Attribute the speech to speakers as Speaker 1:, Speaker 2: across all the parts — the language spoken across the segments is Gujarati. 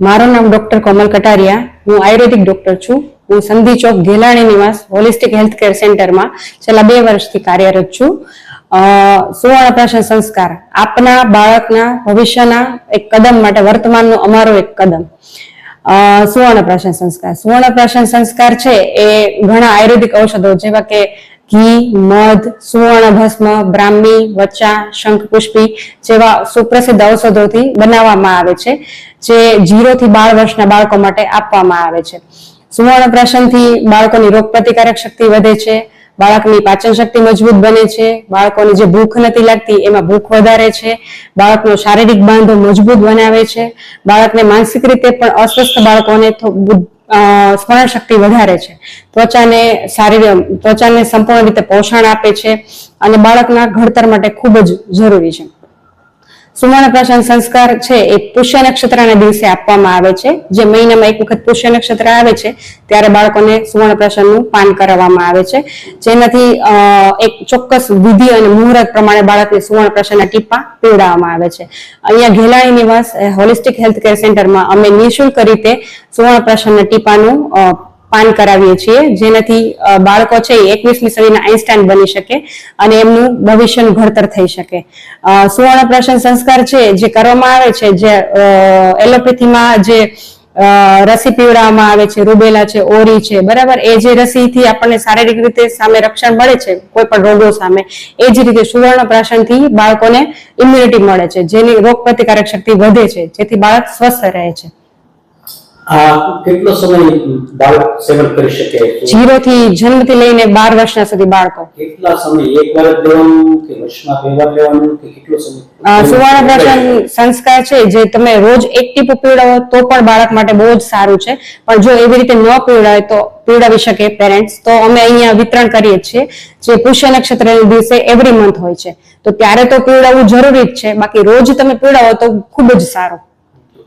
Speaker 1: મારું નામ ડોક્ટર કોમલ કટારિયા. હું આયુર્વેદિક ડોક્ટર છું. હું સંધિ ચોક ગેલાણી નિવાસ હોલિસ્ટિક હેલ્થ કેર સેન્ટરમાં છેલ્લા 2 વર્ષથી કાર્યરત છું. સુવર્ણ પ્રાશન સંસ્કાર આપના બાળકના ભવિષ્યના એક કદમ માટે વર્તમાનનો અમારો એક કદમ. સુવર્ણ પ્રાશન સંસ્કાર છે એ ઘણા આયુર્વેદિક ઔષધો જેવા કે ઘી, મધ, સુવર્ણ ભસ્મ, બ્રાહ્મી, વચા, શંખપુષ્પી જેવા સુપ્રસિદ્ધ ઔષધોથી બનાવવામાં આવે છે, જે 0 થી 12 વર્ષના બાળકો માટે આપવામાં આવે છે. સુવર્ણ પ્રાશનથી બાળકોની રોગ પ્રતિકારક શક્તિ વધે છે, બાળકની પાચન શક્તિ મજબૂત બને છે, બાળકોની જે ભૂખ નથી લાગતી એમાં ભૂખ વધારે છે, બાળકનો શારીરિક બાંધો મજબૂત બનાવે છે, બાળકને માનસિક રીતે પણ અસ્વસ્થ બાળકોને સ્મરણ શક્તિ વધારે છે, ત્વચાને સંપૂર્ણ રીતે પોષણ આપે છે અને બાળકના ઘડતર માટે ખૂબ જ જરૂરી છે. સુવર્ણ પ્રાશન સંસ્કાર છે એ પુષ્ય નક્ષત્રના દિવસે આપવામાં આવે છે. જે મહિનામાં એક વખત પુષ્ય નક્ષત્ર આવે છે ત્યારે બાળકોને સુવર્ણ પ્રાશનનું પાન કરાવવામાં આવે છે, જેનાથી એક ચોક્કસ વિધિ અને મુહૂર્ત પ્રમાણે બાળકને સુવર્ણ પ્રાશનના ટીપા પીવડાવવામાં આવે છે. અહીંયા ગેલાણી નિવાસ હોલિસ્ટિક હેલ્થ કેર સેન્ટરમાં અમે નિઃશુલ્ક રીતે સુવર્ણ પ્રાશનના ટીપાનું પાન કરાવીએ છીએ, જેનાથી બાળકો છે એ 21મી સદીના આઈન્સ્ટાઈન બની શકે અને એમનું ભવિષ્યનું ઘડતર થઈ શકે. સુવર્ણ પ્રાશન સંસ્કાર છે જે કરવામાં આવે છે, જે એલોપેથીમાં જે રસી પીવડાવવામાં આવે છે, રૂબેલા છે, ઓરી છે, બરાબર, એ જે રસીથી આપણને શારીરિક રીતે સામે રક્ષણ મળે છે કોઈ પણ રોગો સામે, એ જ રીતે સુવર્ણ પ્રાશનથી બાળકોને ઇમ્યુનિટી મળે છે, જેની રોગ પ્રતિકારક શક્તિ વધે છે, જેથી બાળક સ્વસ્થ રહે છે.
Speaker 2: કેટલો સમય બાળક સેવન કરી શકે?
Speaker 1: 0 થી જન્મથી લઈને 12 વર્ષના સુધી બાળકો.
Speaker 2: કેટલા સમય? એક વાર લેવાનું કે વર્ષમાં 2 વાર લેવાનું કે કેટલો સમય?
Speaker 1: સુવર્ણ પ્રાશન સંસ્કાર છે જે તમે રોજ એક ટીપું પીવડાવો તો પણ બાળક માટે બહુ જ સારું છે, પણ જો એવી રીતે ન પીવડાવે તો પીવડાવી શકે પેરેન્ટ્સ, તો અમે અહીંયા વિતરણ કરીએ છીએ, જે પુષ્ય નક્ષત્રના દિવસે એવરી મંથ હોય છે, તો ત્યારે તો પીવડાવવું જરૂરી જ છે. બાકી રોજ તમે પીવડાવો તો ખૂબ જ સારું.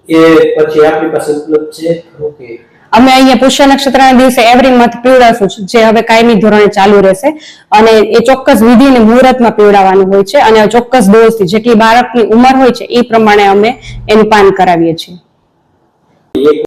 Speaker 2: એ પછી આપણી પાસે ઉપલબ્ધ છે કે
Speaker 1: અમે અહીંયા પુષ્ય નક્ષત્રના દિવસે એવરી મંથ પીવડાવશું, જે હવે કાયમી ધોરણે ચાલુ રહેશે, અને એ ચોક્કસ વિધિ અને મુહૂર્તમાં પીવડાવવાનું હોય છે અને ચોક્કસ ડોઝથી જેટલી બાળકની ઉંમર હોય છે એ પ્રમાણે અમે એનું પાન કરાવીએ છીએ.